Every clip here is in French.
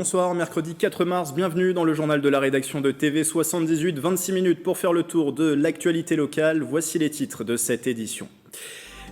Bonsoir, mercredi 4 mars, bienvenue dans le journal de la rédaction de TV 78, 26 minutes pour faire le tour de l'actualité locale. Voici les titres de cette édition.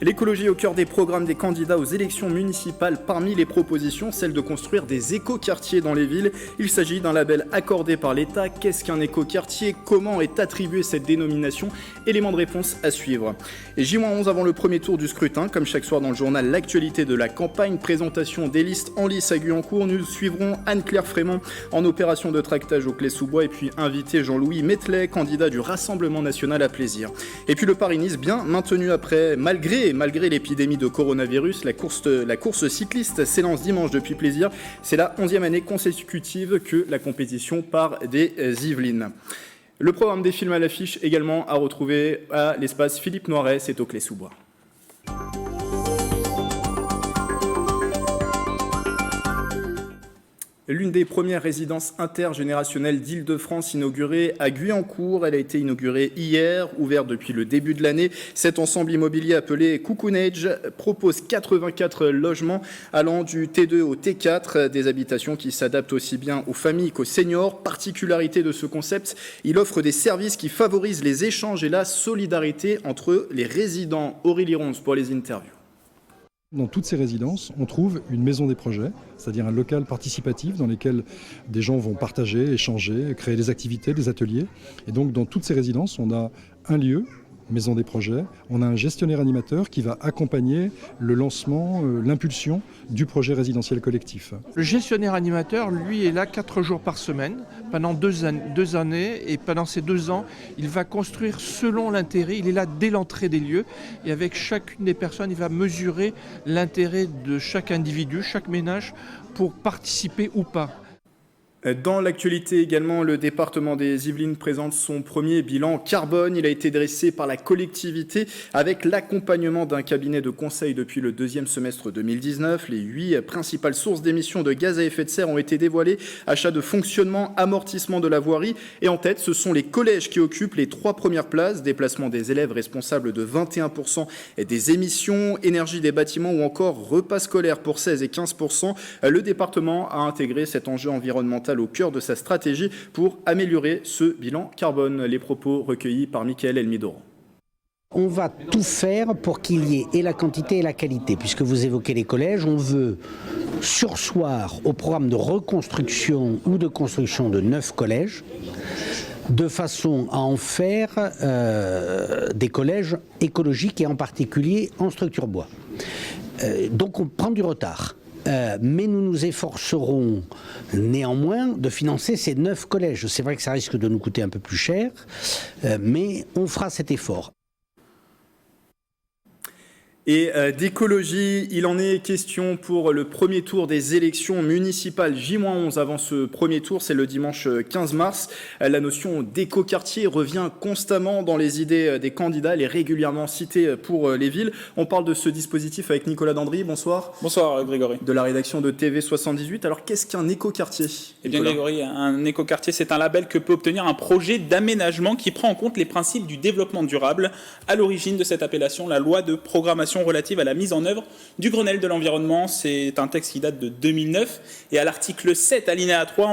L'écologie au cœur des programmes des candidats aux élections municipales. Parmi les propositions, celle de construire des écoquartiers dans les villes. Il s'agit d'un label accordé par l'État. Qu'est-ce qu'un écoquartier? Comment est attribuée cette dénomination? Élément de réponse à suivre. Et J-11 avant le premier tour du scrutin. Comme chaque soir dans le journal, l'actualité de la campagne. Présentation des listes en lice à Guyancourt. Nous suivrons Anne-Claire Frémont en opération de tractage au Clé-sous-Bois. Et puis invité Jean-Louis Mettelet, candidat du Rassemblement National à Plaisir. Et puis le Paris-Nice bien maintenu après, malgré l'épidémie de coronavirus, la course cycliste s'élance dimanche depuis Plaisir. C'est la 11e année consécutive que la compétition part des Yvelines. Le programme des films à l'affiche également à retrouver à l'espace Philippe Noiret, c'est au Clé-sous-Bois. L'une des premières résidences intergénérationnelles d'Île-de-France inaugurée à Guyancourt. Elle a été inaugurée hier, ouverte depuis le début de l'année. Cet ensemble immobilier appelé Cocoonage propose 84 logements allant du T2 au T4, des habitations qui s'adaptent aussi bien aux familles qu'aux seniors. Particularité de ce concept, il offre des services qui favorisent les échanges et la solidarité entre les résidents. Aurélie Ronce pour les interviews. Dans toutes ces résidences, on trouve une maison des projets, c'est-à-dire un local participatif dans lequel des gens vont partager, échanger, créer des activités, des ateliers. Et donc dans toutes ces résidences, on a un lieu, maison des projets, on a un gestionnaire animateur qui va accompagner le lancement, l'impulsion du projet résidentiel collectif. Le gestionnaire animateur, lui, est là 4 jours par semaine, pendant 2 années, et pendant ces 2 ans, il va construire selon l'intérêt, il est là dès l'entrée des lieux, et avec chacune des personnes, il va mesurer l'intérêt de chaque individu, chaque ménage, pour participer ou pas. Dans l'actualité également, le département des Yvelines présente son premier bilan carbone. Il a été dressé par la collectivité avec l'accompagnement d'un cabinet de conseil depuis le 2e semestre 2019. Les 8 principales sources d'émissions de gaz à effet de serre ont été dévoilées. Achat de fonctionnement, amortissement de la voirie. Et en tête, ce sont les collèges qui occupent les 3 premières places. Déplacement des élèves responsables de 21% des émissions, énergie des bâtiments ou encore repas scolaires pour 16 et 15%. Le département a intégré cet enjeu environnemental au cœur de sa stratégie pour améliorer ce bilan carbone. Les propos recueillis par Mickaël Elmidoro. On va tout faire pour qu'il y ait et la quantité et la qualité. Puisque vous évoquez les collèges, on veut surseoir au programme de reconstruction ou de construction de 9 collèges, de façon à en faire des collèges écologiques et en particulier en structure bois. Donc on prend du retard. Mais nous nous efforcerons néanmoins de financer ces 9 collèges. C'est vrai que ça risque de nous coûter un peu plus cher, mais on fera cet effort. Et d'écologie, il en est question pour le premier tour des élections municipales J-11 avant ce premier tour, c'est le dimanche 15 mars. La notion d'écoquartier revient constamment dans les idées des candidats, elle est régulièrement citée pour les villes. On parle de ce dispositif avec Nicolas Dandry, bonsoir. Bonsoir Grégory. De la rédaction de TV 78. Alors qu'est-ce qu'un écoquartier? Eh bien Grégory, un écoquartier c'est un label que peut obtenir un projet d'aménagement qui prend en compte les principes du développement durable. À l'origine de cette appellation, la loi de programmation relative à la mise en œuvre du Grenelle de l'environnement. C'est un texte qui date de 2009. Et à l'article 7, alinéa 3,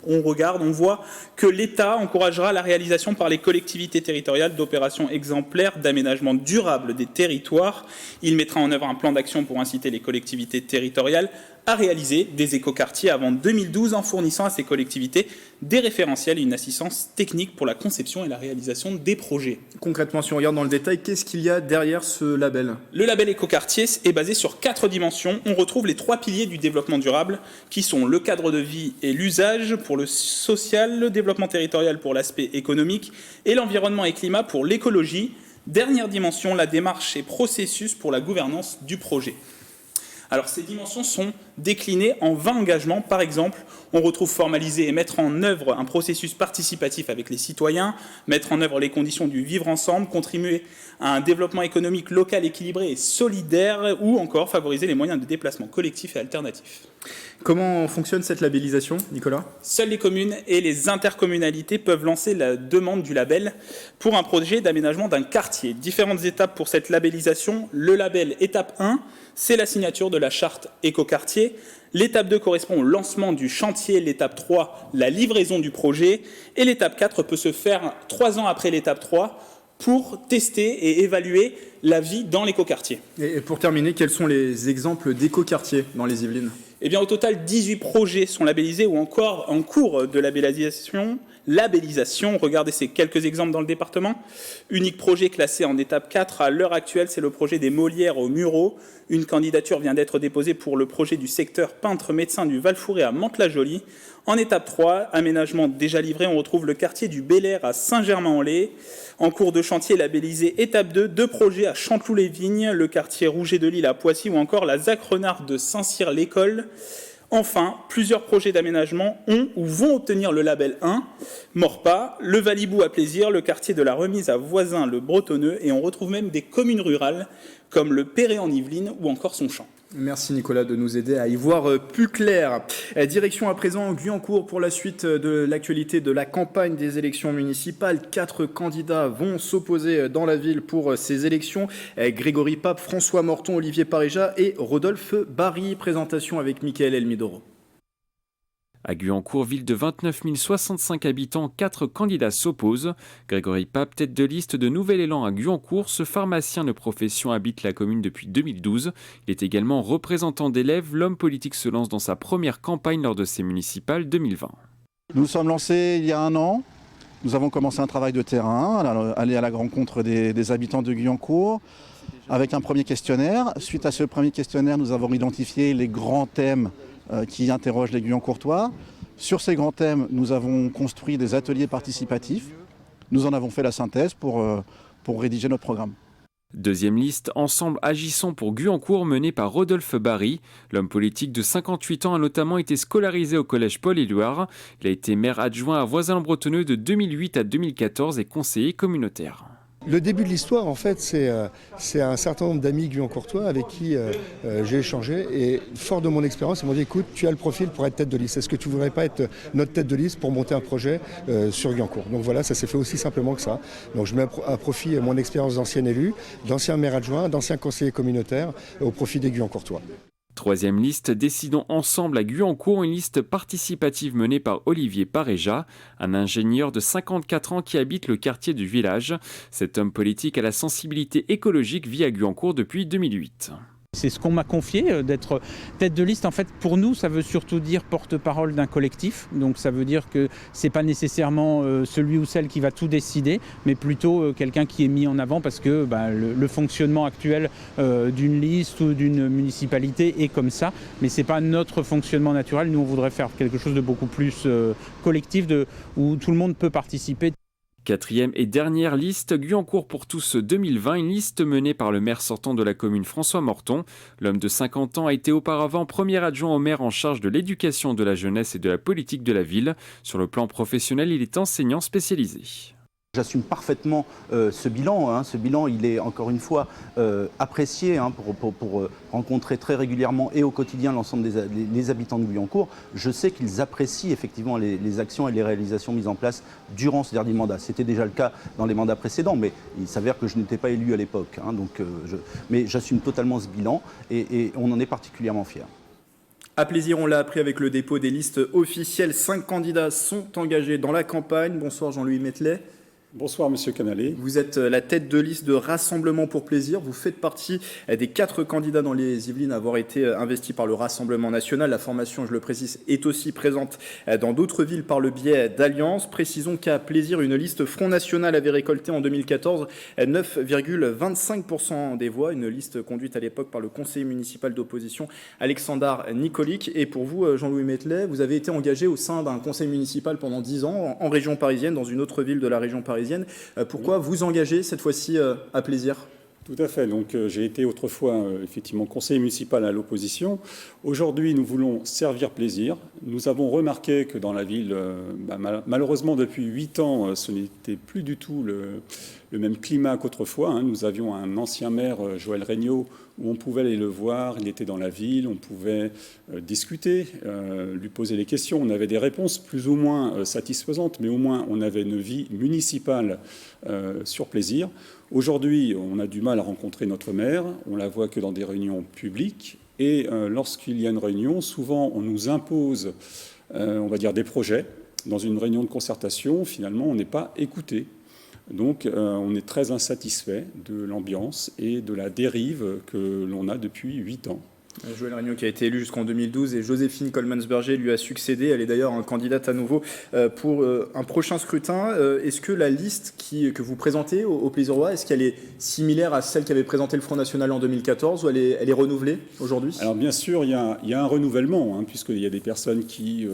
on voit que l'État encouragera la réalisation par les collectivités territoriales d'opérations exemplaires d'aménagement durable des territoires. Il mettra en œuvre un plan d'action pour inciter les collectivités territoriales à réaliser des écoquartiers avant 2012 en fournissant à ces collectivités des référentiels et une assistance technique pour la conception et la réalisation des projets. Concrètement, si on regarde dans le détail, qu'est-ce qu'il y a derrière ce label? Le label écoquartier est basé sur 4 dimensions. On retrouve les 3 piliers du développement durable qui sont le cadre de vie et l'usage pour le social, le développement territorial pour l'aspect économique et l'environnement et climat pour l'écologie. Dernière dimension, la démarche et processus pour la gouvernance du projet. Alors ces dimensions sont déclinées en 20 engagements. Par exemple, on retrouve formaliser et mettre en œuvre un processus participatif avec les citoyens, mettre en œuvre les conditions du vivre ensemble, contribuer à un développement économique local équilibré et solidaire, ou encore favoriser les moyens de déplacement collectifs et alternatifs. Comment fonctionne cette labellisation, Nicolas? Seules les communes et les intercommunalités peuvent lancer la demande du label pour un projet d'aménagement d'un quartier. Différentes étapes pour cette labellisation. Le label étape 1, c'est la signature de la charte écoquartier. quartier. L'étape 2 correspond au lancement du chantier, l'étape 3, la livraison du projet, et l'étape 4 peut se faire 3 ans après l'étape 3 pour tester et évaluer la vie dans l'écoquartier. Et pour terminer, quels sont les exemples d'écoquartiers dans les Yvelines ? Eh bien, au total, 18 projets sont labellisés ou encore en cours de labellisation. Regardez ces quelques exemples dans le département. Unique projet classé en étape 4 à l'heure actuelle, c'est le projet des Molières aux Mureaux. Une candidature vient d'être déposée pour le projet du secteur peintre-médecin du Val-Fouré à Mantes-la-Jolie. En étape 3, aménagement déjà livré, on retrouve le quartier du Bel-Air à Saint-Germain-en-Laye. En cours de chantier labellisé étape 2, 2 projets à Chanteloup-les-Vignes, le quartier Rouget de Lille à Poissy ou encore la Zac-Renard de Saint-Cyr-l'École. Enfin, plusieurs projets d'aménagement ont ou vont obtenir le label 1, Morpas, le Valibou à Plaisir, le quartier de la Remise à Voisin, le Bretonneux, et on retrouve même des communes rurales comme le Perret en Yvelines ou encore Sonchamp. Merci Nicolas de nous aider à y voir plus clair. Direction à présent Guyancourt pour la suite de l'actualité de la campagne des élections municipales. 4 candidats vont s'opposer dans la ville pour ces élections. Grégory Pape, François Morton, Olivier Paréja et Rodolphe Barry. Présentation avec Mickaël Elmidoro. À Guyancourt, ville de 29 065 habitants, 4 candidats s'opposent. Grégory Pape, tête de liste de Nouvel Élan à Guyancourt, ce pharmacien de profession habite la commune depuis 2012. Il est également représentant d'élèves. L'homme politique se lance dans sa première campagne lors de ces municipales 2020. Nous sommes lancés il y a 1 an. Nous avons commencé un travail de terrain, aller à la rencontre des habitants de Guyancourt avec un premier questionnaire. Suite à ce premier questionnaire, nous avons identifié les grands thèmes qui interrogent les Guyancourtois. Sur ces grands thèmes, nous avons construit des ateliers participatifs. Nous en avons fait la synthèse pour rédiger notre programme. Deuxième liste, Ensemble agissons pour Guyancourt, menée par Rodolphe Barry. L'homme politique de 58 ans a notamment été scolarisé au collège Paul-Éluard. Il a été maire adjoint à Voisin-le-Bretonneux de 2008 à 2014 et conseiller communautaire. Le début de l'histoire, en fait, c'est un certain nombre d'amis guyancourtois avec qui j'ai échangé. Et fort de mon expérience, ils m'ont dit, écoute, tu as le profil pour être tête de liste. Est-ce que tu ne voudrais pas être notre tête de liste pour monter un projet sur Guyancourt? Donc voilà, ça s'est fait aussi simplement que ça. Donc je mets à profit mon expérience d'ancien élu, d'ancien maire adjoint, d'ancien conseiller communautaire au profit des Guyancourtois. Troisième liste, Décidons ensemble à Guyancourt, une liste participative menée par Olivier Paréja, un ingénieur de 54 ans qui habite le quartier du village. Cet homme politique à la sensibilité écologique vit à Guyancourt depuis 2008. C'est ce qu'on m'a confié, d'être tête de liste. En fait, pour nous, ça veut surtout dire porte-parole d'un collectif. Donc ça veut dire que ce n'est pas nécessairement celui ou celle qui va tout décider, mais plutôt quelqu'un qui est mis en avant parce que le fonctionnement actuel d'une liste ou d'une municipalité est comme ça. Mais ce n'est pas notre fonctionnement naturel. Nous, on voudrait faire quelque chose de beaucoup plus collectif, où tout le monde peut participer. Quatrième et dernière liste, Guyancourt pour tous 2020, une liste menée par le maire sortant de la commune François Morton. L'homme de 50 ans a été auparavant premier adjoint au maire en charge de l'éducation de la jeunesse et de la politique de la ville. Sur le plan professionnel, il est enseignant spécialisé. J'assume parfaitement ce bilan. Ce bilan, il est encore une fois apprécié pour rencontrer très régulièrement et au quotidien l'ensemble des habitants de Guyancourt. Je sais qu'ils apprécient effectivement les actions et les réalisations mises en place durant ce dernier mandat. C'était déjà le cas dans les mandats précédents, mais il s'avère que je n'étais pas élu à l'époque. Mais j'assume totalement ce bilan et on en est particulièrement fiers. À plaisir, on l'a appris avec le dépôt des listes officielles. 5 candidats sont engagés dans la campagne. Bonsoir Jean-Louis Mettelet. Bonsoir Monsieur Canalé. Vous êtes la tête de liste de Rassemblement pour Plaisir. Vous faites partie des 4 candidats dans les Yvelines à avoir été investis par le Rassemblement national. La formation, je le précise, est aussi présente dans d'autres villes par le biais d'alliances. Précisons qu'à Plaisir, une liste Front National avait récolté en 2014 9,25% des voix. Une liste conduite à l'époque par le conseiller municipal d'opposition Alexandre Nicolic. Et pour vous, Jean-Louis Mettelet, vous avez été engagé au sein d'un conseil municipal pendant 10 ans en région parisienne, dans une autre ville de la région parisienne. Pourquoi vous engagez cette fois-ci à Plaisir ? Tout à fait. Donc, j'ai été autrefois effectivement conseiller municipal à l'opposition. Aujourd'hui, nous voulons servir Plaisir. Nous avons remarqué que dans la ville, malheureusement depuis 8 ans, ce n'était plus du tout le même climat qu'autrefois. Nous avions un ancien maire, Joël Regnault, où on pouvait aller le voir, il était dans la ville, on pouvait discuter, lui poser des questions. On avait des réponses plus ou moins satisfaisantes, mais au moins on avait une vie municipale sur Plaisir. Aujourd'hui, on a du mal à rencontrer notre maire, on la voit que dans des réunions publiques Et lorsqu'il y a une réunion, souvent on nous impose, on va dire, des projets. Dans une réunion de concertation, finalement, on n'est pas écouté. Donc on est très insatisfait de l'ambiance et de la dérive que l'on a depuis 8 ans. Joëlle Regnault qui a été élue jusqu'en 2012 et Joséphine Coleman-Berger lui a succédé. Elle est d'ailleurs candidate à nouveau pour un prochain scrutin. Est-ce que la liste que vous présentez au Plaisirois, est-ce qu'elle est similaire à celle qu'avait présentée le Front National en 2014 ou elle est renouvelée aujourd'hui? Alors bien sûr, il y a un renouvellement, hein, puisqu'il y a des personnes qui...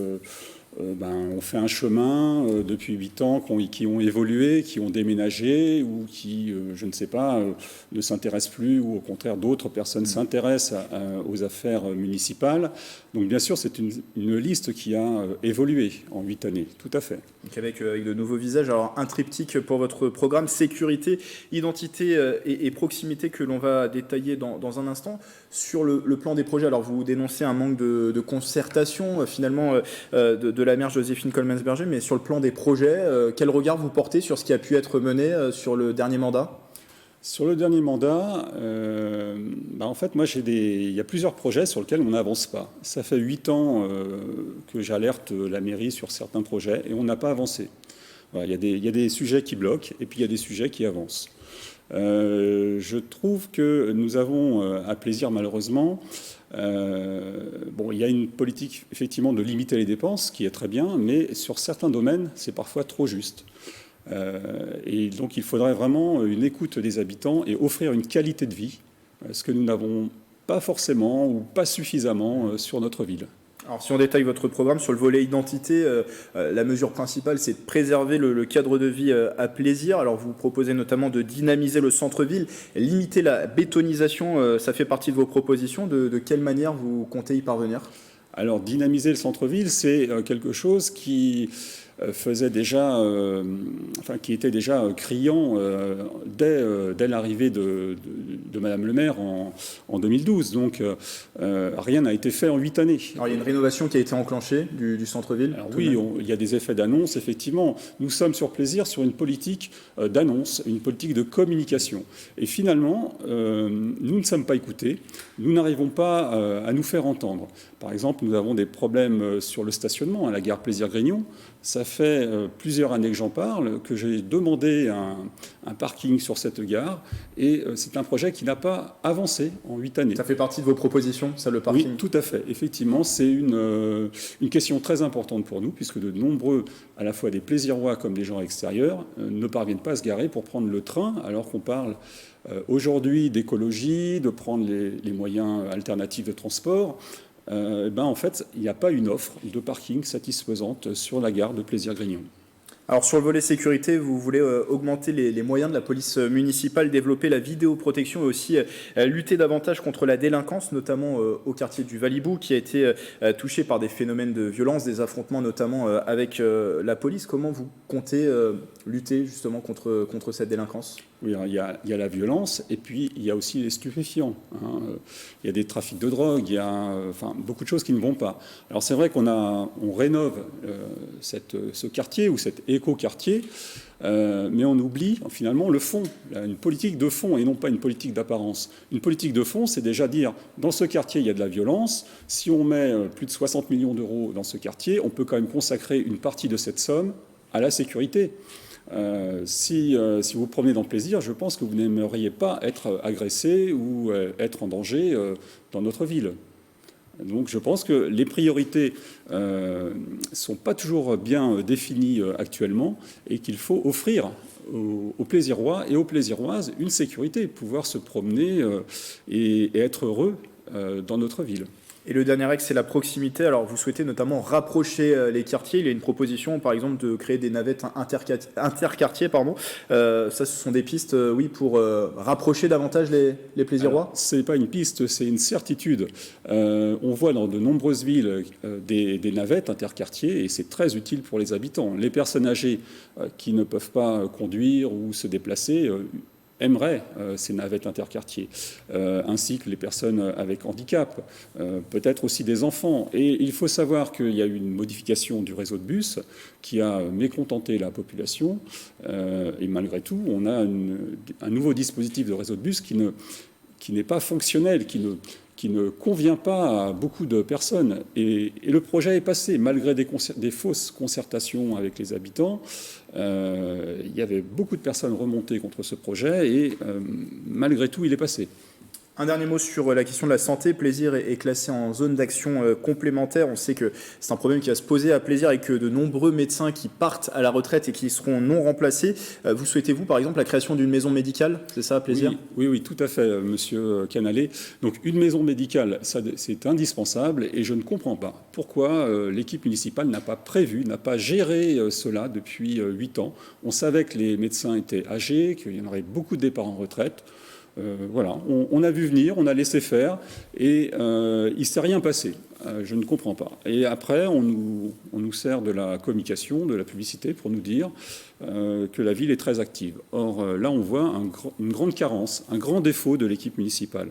ont fait un chemin depuis 8 ans, qui ont évolué, qui ont déménagé ou qui, je ne sais pas, ne s'intéressent plus ou au contraire d'autres personnes s'intéressent aux affaires municipales. Donc bien sûr, c'est une liste qui a évolué en 8 années, tout à fait. Donc avec de nouveaux visages. Alors un triptyque pour votre programme, sécurité, identité et proximité que l'on va détailler dans un instant. Sur le plan des projets, alors vous dénoncez un manque de concertation finalement de la maire Joséphine Coleman-Berger, mais sur le plan des projets, quel regard vous portez sur ce qui a pu être mené sur le dernier mandat? Sur le dernier mandat, en fait, moi, il y a plusieurs projets sur lesquels on n'avance pas. Ça fait 8 ans que j'alerte la mairie sur certains projets et on n'a pas avancé. Voilà, il y a des sujets qui bloquent et puis il y a des sujets qui avancent. Je trouve que nous avons, à Plaisir malheureusement, il y a une politique effectivement de limiter les dépenses qui est très bien, mais sur certains domaines, c'est parfois trop juste. Et donc il faudrait vraiment une écoute des habitants et offrir une qualité de vie, ce que nous n'avons pas forcément ou pas suffisamment sur notre ville. Alors si on détaille votre programme sur le volet identité, la mesure principale c'est de préserver le cadre de vie à Plaisir. Alors vous proposez notamment de dynamiser le centre-ville, limiter la bétonisation, ça fait partie de vos propositions. De quelle manière vous comptez y parvenir? Alors dynamiser le centre-ville, c'est quelque chose qui faisait déjà, qui était déjà criant dès l'arrivée de Madame le maire en 2012. Donc rien n'a été fait en 8 années. Alors il y a une rénovation qui a été enclenchée du centre-ville. Alors oui, il y a des effets d'annonce, effectivement. Nous sommes sur Plaisir sur une politique d'annonce, une politique de communication. Et finalement, nous ne sommes pas écoutés. Nous n'arrivons pas à nous faire entendre. Par exemple, nous avons des problèmes sur le stationnement à la gare Plaisir-Grignon. Ça fait plusieurs années que j'en parle, que j'ai demandé un parking sur cette gare, et c'est un projet qui n'a pas avancé en 8 années. Ça fait partie de vos propositions, ça, le parking? Oui, tout à fait. Effectivement, c'est une question très importante pour nous, puisque de nombreux, à la fois des Plaisirois comme des gens extérieurs, ne parviennent pas à se garer pour prendre le train, alors qu'on parle aujourd'hui d'écologie, de prendre les moyens alternatifs de transport. En fait, il n'y a pas une offre de parking satisfaisante sur la gare de Plaisir-Grignon. Alors sur le volet sécurité, vous voulez augmenter les moyens de la police municipale, développer la vidéoprotection et aussi lutter davantage contre la délinquance, notamment au quartier du Valibou, qui a été touché par des phénomènes de violence, des affrontements notamment avec la police. Comment vous comptez lutter justement contre cette délinquance? Oui, il y a la violence et puis il y a aussi les stupéfiants. Il y a des trafics de drogue, il y a beaucoup de choses qui ne vont pas. Alors c'est vrai qu'on rénove ce quartier ou cet éco-quartier, mais on oublie finalement le fond, une politique de fond et non pas une politique d'apparence. Une politique de fond, c'est déjà dire, dans ce quartier, il y a de la violence. Si on met plus de 60 millions d'euros dans ce quartier, on peut quand même consacrer une partie de cette somme à la sécurité. Si vous promenez dans Plaisir, je pense que vous n'aimeriez pas être agressé ou être en danger dans notre ville. Donc je pense que les priorités ne sont pas toujours bien définies actuellement et qu'il faut offrir aux Plaisirois et aux Plaisiroises une sécurité, pouvoir se promener et être heureux dans notre ville. Et le dernier axe, c'est la proximité. Alors, vous souhaitez notamment rapprocher les quartiers. Il y a une proposition, par exemple, de créer des navettes interquartiers. Ça, ce sont des pistes, pour rapprocher davantage les Plaisirois. Ce n'est pas une piste, c'est une certitude. On voit dans de nombreuses villes des navettes interquartiers et c'est très utile pour les habitants. Les personnes âgées qui ne peuvent pas conduire ou se déplacer aimeraient ces navettes interquartiers, ainsi que les personnes avec handicap, peut-être aussi des enfants. Et il faut savoir qu'il y a eu une modification du réseau de bus qui a mécontenté la population, et malgré tout, on a un nouveau dispositif de réseau de bus qui n'est pas fonctionnel, qui qui ne convient pas à beaucoup de personnes. Et le projet est passé, malgré des fausses concertations avec les habitants. Il y avait beaucoup de personnes remontées contre ce projet et malgré tout, il est passé. Un dernier mot sur la question de la santé. Plaisir est classé en zone d'action complémentaire. On sait que c'est un problème qui va se poser à Plaisir et que de nombreux médecins qui partent à la retraite et qui seront non remplacés. Vous souhaitez-vous, par exemple, la création d'une maison médicale? C'est ça, à Plaisir? Oui, tout à fait, monsieur Canalet. Donc, une maison médicale, c'est indispensable et je ne comprends pas pourquoi l'équipe municipale n'a pas prévu, n'a pas géré cela depuis 8 ans. On savait que les médecins étaient âgés, qu'il y en aurait beaucoup de départs en retraite. Voilà, on a vu venir, on a laissé faire et il ne s'est rien passé. Je ne comprends pas. Et après, on nous sert de la communication, de la publicité pour nous dire que la ville est très active. Or, là, on voit une grande carence, un grand défaut de l'équipe municipale.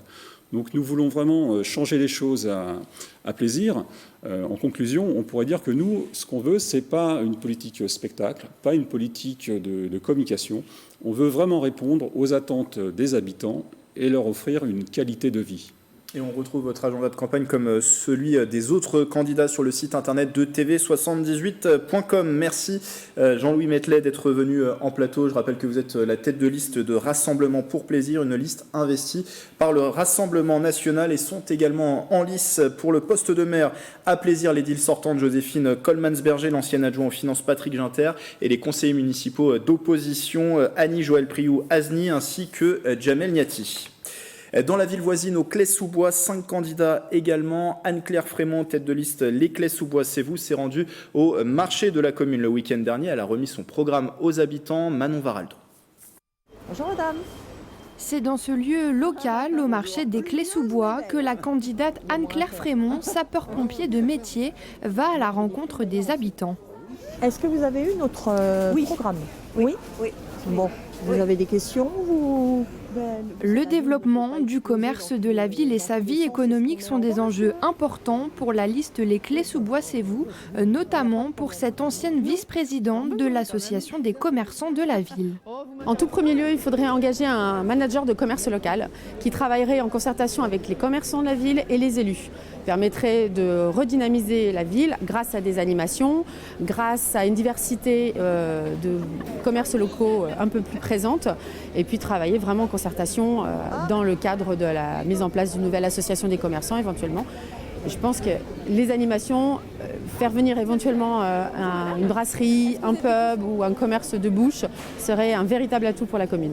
Donc nous voulons vraiment changer les choses à Plaisir. En conclusion, on pourrait dire que nous, ce qu'on veut, ce n'est pas une politique spectacle, pas une politique de communication. On veut vraiment répondre aux attentes des habitants et leur offrir une qualité de vie. Et on retrouve votre agenda de campagne comme celui des autres candidats sur le site internet de tv78.com. Merci Jean-Louis Mettelet d'être venu en plateau. Je rappelle que vous êtes la tête de liste de Rassemblement pour Plaisir, une liste investie par le Rassemblement national et sont également en lice pour le poste de maire à Plaisir l'édile sortante Joséphine Colmans-Berger, l'ancien adjoint aux finances Patrick Ginter et les conseillers municipaux d'opposition Annie-Joël Priou-Azni ainsi que Jamel Niati. Dans la ville voisine, au Claye-sous-Bois, 5 candidats également. Anne-Claire Frémont, tête de liste Les Claye-sous-Bois, c'est vous, s'est rendue au marché de la commune le week-end dernier. Elle a remis son programme aux habitants. Manon Varaldo. Bonjour madame. C'est dans ce lieu local, au marché des Claye-sous-Bois, que la candidate Anne-Claire Frémont, sapeur-pompier de métier, va à la rencontre des habitants. Est-ce que vous avez eu notre programme? Oui. Bon, vous avez des questions Le développement du commerce de la ville et sa vie économique sont des enjeux importants pour la liste Les Claye-sous-Bois, c'est vous, notamment pour cette ancienne vice-présidente de l'association des commerçants de la ville. En tout premier lieu, il faudrait engager un manager de commerce local qui travaillerait en concertation avec les commerçants de la ville et les élus. Permettrait de redynamiser la ville grâce à des animations, grâce à une diversité de commerces locaux un peu plus présente et puis travailler vraiment en concertation dans le cadre de la mise en place d'une nouvelle association des commerçants éventuellement. Et je pense que les animations, faire venir éventuellement une brasserie, un pub ou un commerce de bouche serait un véritable atout pour la commune.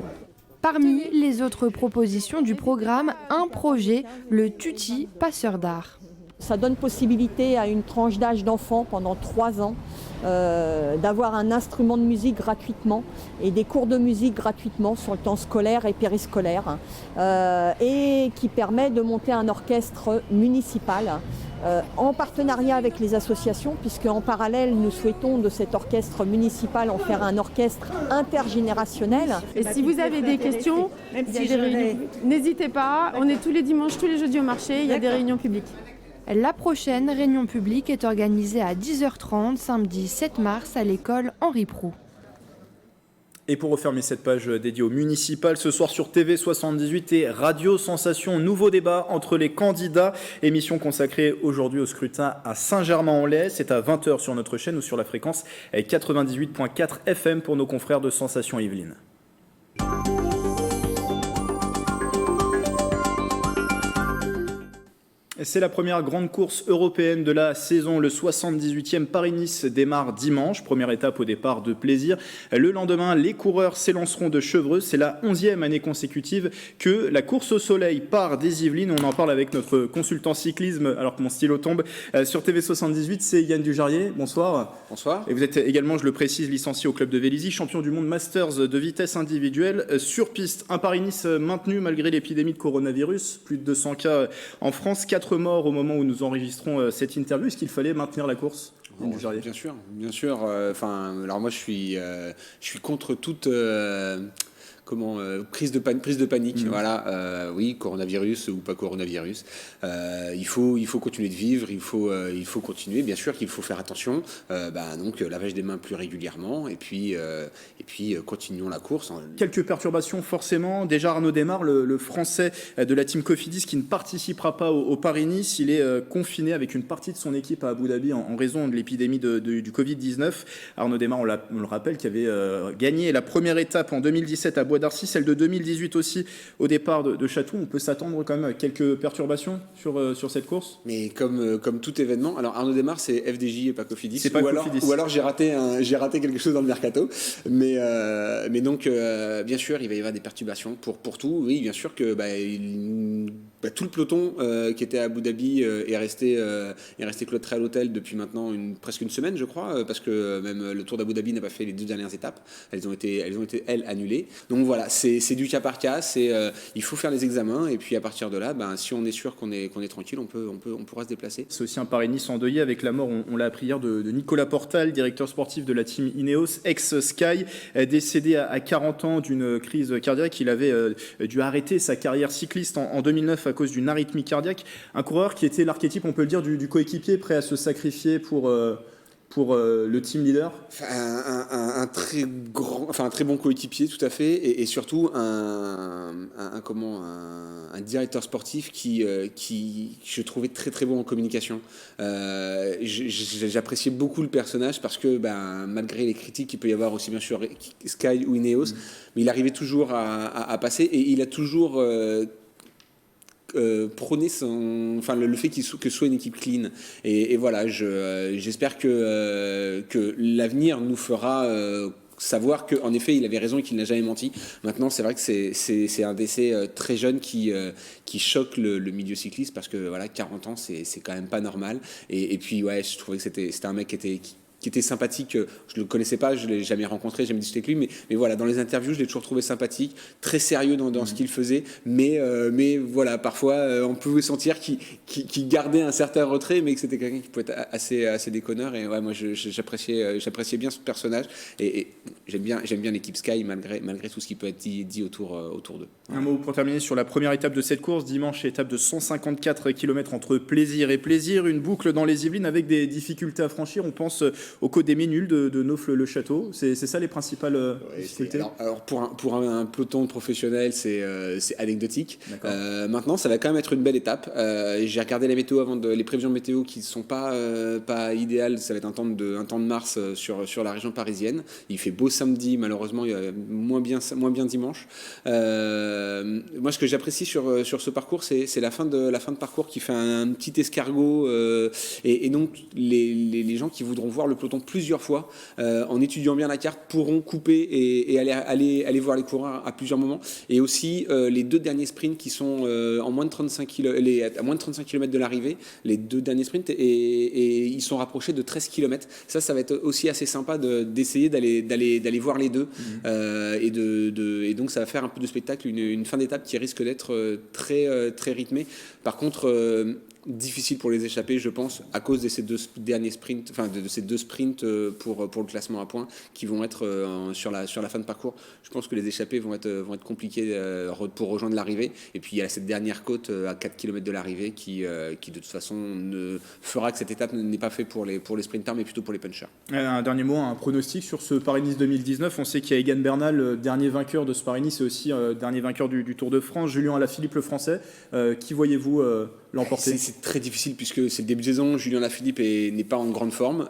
Parmi les autres propositions du programme, un projet, le Tutti Passeur d'art. Ça donne possibilité à une tranche d'âge d'enfants pendant 3 ans d'avoir un instrument de musique gratuitement et des cours de musique gratuitement sur le temps scolaire et périscolaire et qui permet de monter un orchestre municipal en partenariat avec les associations, puisque en parallèle nous souhaitons de cet orchestre municipal en faire un orchestre intergénérationnel. Et si vous avez des questions, n'hésitez pas, on est tous les dimanches, tous les jeudis au marché, il y a des réunions publiques. La prochaine réunion publique est organisée à 10h30, samedi 7 mars, à l'école Henri Proulx. Et pour refermer cette page dédiée au municipal, ce soir sur TV78 et Radio Sensation, nouveau débat entre les candidats. Émission consacrée aujourd'hui au scrutin à Saint-Germain-en-Laye. C'est à 20h sur notre chaîne ou sur la fréquence 98.4 FM pour nos confrères de Sensation Yvelines. C'est la première grande course européenne de la saison. Le 78e Paris-Nice démarre dimanche. Première étape au départ de Plaisir. Le lendemain, les coureurs s'élanceront de Chevreuse. C'est la 11e année consécutive que la course au soleil part des Yvelines. On en parle avec notre consultant cyclisme, alors que mon stylo tombe, sur TV78. C'est Yann Dujarrier. Bonsoir. Bonsoir. Et vous êtes également, je le précise, licencié au club de Vélizy, champion du monde Masters de vitesse individuelle sur piste. Un Paris-Nice maintenu malgré l'épidémie de coronavirus. Plus de 200 cas en France, 4 morts au moment où nous enregistrons cette interview. Est-ce qu'il fallait maintenir la course? Bien sûr. Alors moi, je suis contre toute prise de panique. Voilà, oui, coronavirus ou pas coronavirus. Il faut continuer de vivre, il faut continuer. Bien sûr qu'il faut faire attention. Donc lavage des mains plus régulièrement et puis continuons la course. Quelques perturbations forcément. Déjà Arnaud Démare, le Français de la team Cofidis qui ne participera pas au Paris-Nice, il est confiné avec une partie de son équipe à Abu Dhabi en raison de l'épidémie du Covid-19. Arnaud Démare, on le rappelle, qui avait gagné la première étape en 2017 à Bois d'Arcy, celle de 2018 aussi au départ de Château. On peut s'attendre quand même à quelques perturbations sur cette course. Mais comme tout événement, alors Arnaud Démare c'est FDJ et pas Cofidis. C'est pas Cofidis. Ou alors j'ai raté quelque chose dans le mercato. Mais donc bien sûr il va y avoir des perturbations pour tout. Oui, bien sûr que tout le peloton qui était à Abu Dhabi est resté cloîtré à l'hôtel depuis maintenant presque une semaine, je crois, parce que même le Tour d'Abu Dhabi n'a pas fait les 2 dernières étapes. Elles ont été annulées. Donc voilà, c'est du cas par cas. Il faut faire les examens et puis à partir de là, si on est sûr qu'on est tranquille, on pourra se déplacer. C'est aussi un Paris-Nice endeuillé avec la mort, on l'a appris hier, de Nicolas Portal, directeur sportif de la team Ineos, ex-Sky, décédé à 40 ans d'une crise cardiaque. Il avait dû arrêter sa carrière cycliste en 2009 à cause d'une arythmie cardiaque. Un coureur qui était l'archétype, on peut le dire, du coéquipier prêt à se sacrifier pour le team leader. Un très bon coéquipier, tout à fait, et surtout un directeur sportif qui je trouvais très très bon en communication. J'appréciais beaucoup le personnage parce que malgré les critiques qu'il peut y avoir aussi bien sur Sky ou Ineos, mais il arrivait toujours à passer et il a toujours prôner le fait que ce soit une équipe clean et voilà, j'espère que l'avenir nous fera savoir qu'en effet il avait raison et qu'il n'a jamais menti. Maintenant c'est vrai que c'est un décès très jeune qui choque le milieu cycliste parce que voilà, 40 ans c'est quand même pas normal et puis ouais, je trouvais que c'était un mec qui était sympathique. Je le connaissais pas, je l'ai jamais rencontré, j'ai jamais discuté avec lui, mais voilà, dans les interviews, je l'ai toujours trouvé sympathique, très sérieux dans ce qu'il faisait, mais voilà, parfois on pouvait sentir qu'il gardait un certain retrait, mais que c'était quelqu'un qui pouvait être assez déconneur. Et ouais, moi j'appréciais bien ce personnage et j'aime bien l'équipe Sky malgré tout ce qui peut être dit autour d'eux. Un mot pour terminer sur la première étape de cette course, dimanche, étape de 154 km entre plaisir et plaisir, une boucle dans les Yvelines avec des difficultés à franchir. On pense au Côte des Ménules de Naufle-le-Château. C'est ça les principales difficultés. Alors pour un peloton professionnel, c'est anecdotique. Maintenant, ça va quand même être une belle étape. J'ai regardé la météo les prévisions météo qui ne sont pas idéales. Ça va être un temps de mars sur la région parisienne. Il fait beau samedi, malheureusement, il y a moins bien dimanche. Moi, ce que j'apprécie sur ce parcours, c'est la fin de parcours qui fait un petit escargot. Et donc, les gens qui voudront voir le peloton plusieurs fois, en étudiant bien la carte, pourront couper et aller voir les coureurs à plusieurs moments. Et aussi les 2 derniers sprints qui sont à moins de 35 km de l'arrivée, les 2 derniers sprints, et ils sont rapprochés de 13 km. Ça va être aussi assez sympa d'essayer d'aller voir les deux. Et donc ça va faire un peu de spectacle, une fin d'étape qui risque d'être très, très rythmée. Par contre, difficile pour les échappés, je pense, à cause de ces 2 derniers sprints, de ces 2 sprints pour le classement à points qui vont être sur la fin de parcours. Je pense que les échappés vont être compliqués pour rejoindre l'arrivée. Et puis il y a cette dernière côte à 4 km de l'arrivée qui de toute façon ne fera que cette étape n'est pas faite pour les sprinters mais plutôt pour les punchers. Un dernier mot, un pronostic sur ce Paris-Nice 2019. On sait qu'il y a Egan Bernal, dernier vainqueur de ce Paris-Nice et aussi dernier vainqueur du Tour de France. Julien Alaphilippe, le Français. Qui voyez-vous l'emporter? C'est très difficile puisque c'est le début de saison. Julien Alaphilippe n'est pas en grande forme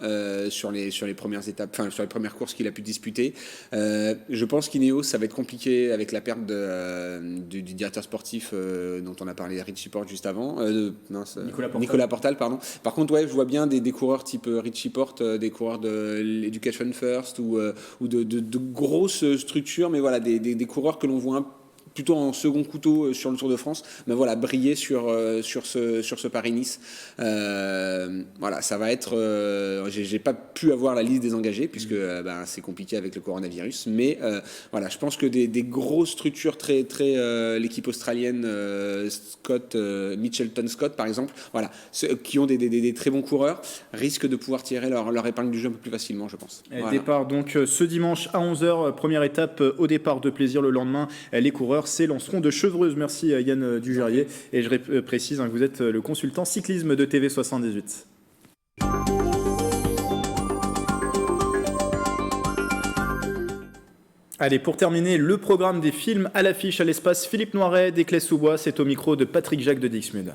sur les premières étapes, sur les premières courses qu'il a pu disputer. Je pense qu'Ineos, ça va être compliqué avec la perte du directeur sportif dont on a parlé, Richie Porte juste avant. Nicolas Portal, pardon. Par contre, ouais, je vois bien des coureurs type Richie Porte, des coureurs de l'Education First ou de grosses structures, mais voilà, des coureurs que l'on voit plutôt en second couteau sur le Tour de France, mais voilà, briller sur ce Paris-Nice. Voilà, ça va être... j'ai pas pu avoir la liste des engagés, puisque c'est compliqué avec le coronavirus, mais voilà, je pense que des grosses structures, très l'équipe australienne, Mitchelton Scott par exemple, voilà, qui ont des très bons coureurs, risquent de pouvoir tirer leur épingle du jeu un peu plus facilement, je pense. Voilà. Départ donc ce dimanche à 11h, première étape au départ de plaisir. Le lendemain, les coureurs s'élanceront de Chevreuse. Merci Yann Dugerier. Et je précise que vous êtes le consultant cyclisme de TV78. Allez, pour terminer, le programme des films à l'affiche à l'espace Philippe Noiret d'Éclès-sous-Bois. C'est au micro de Patrick Jacques de Dixmude.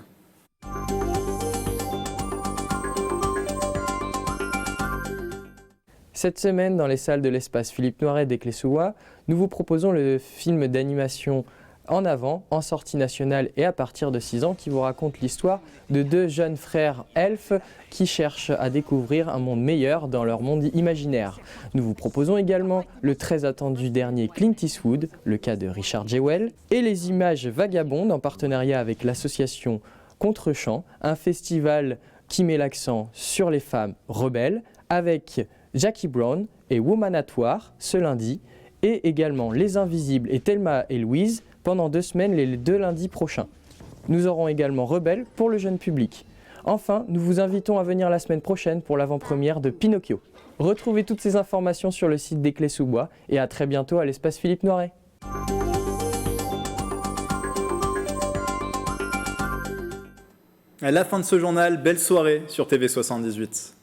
Cette semaine, dans les salles de l'espace Philippe Noiret d'Éclès-sous-Bois, nous vous proposons le film d'animation En avant, en sortie nationale et à partir de 6 ans, qui vous raconte l'histoire de 2 jeunes frères elfes qui cherchent à découvrir un monde meilleur dans leur monde imaginaire. Nous vous proposons également le très attendu dernier Clint Eastwood, le cas de Richard Jewell, et les images vagabondes en partenariat avec l'association Contre-champ, un festival qui met l'accent sur les femmes rebelles, avec Jackie Brown et Woman at War ce lundi, et également Les Invisibles et Thelma et Louise pendant 2 semaines les 2 lundis prochains. Nous aurons également Rebelle pour le jeune public. Enfin, nous vous invitons à venir la semaine prochaine pour l'avant-première de Pinocchio. Retrouvez toutes ces informations sur le site d'Éclès-sous-Bois et à très bientôt à l'espace Philippe Noiret. À la fin de ce journal, belle soirée sur TV78.